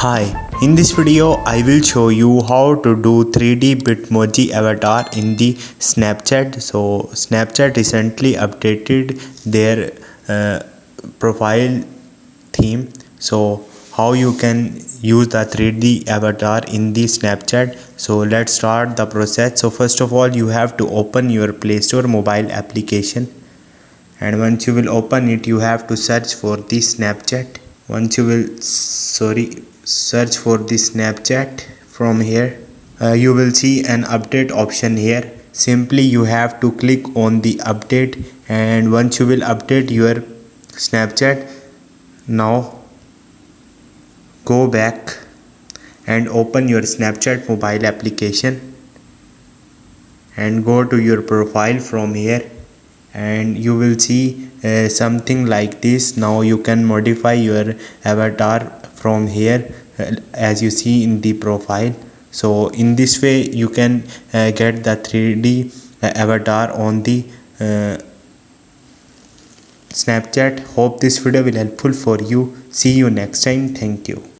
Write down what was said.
Hi, in this video I will show you how to do 3D Bitmoji avatar in the Snapchat. So Snapchat recently updated their profile theme. So how you can use the 3D avatar in the Snapchat. So let's start the process. So first of all, you have to open your Play Store mobile application, and once you will open it, you have to search for the Snapchat. Once you will search for the Snapchat from here, you will see an update option here. Simply you have to click on the update, and once you will update your Snapchat, now go back and open your Snapchat mobile application and go to your profile from here, and you will see something like this. Now you can modify your avatar from here, as you see in the profile. So in this way you can get the 3D avatar on the Snapchat. Hope this video will helpful for you. See you next time. Thank you.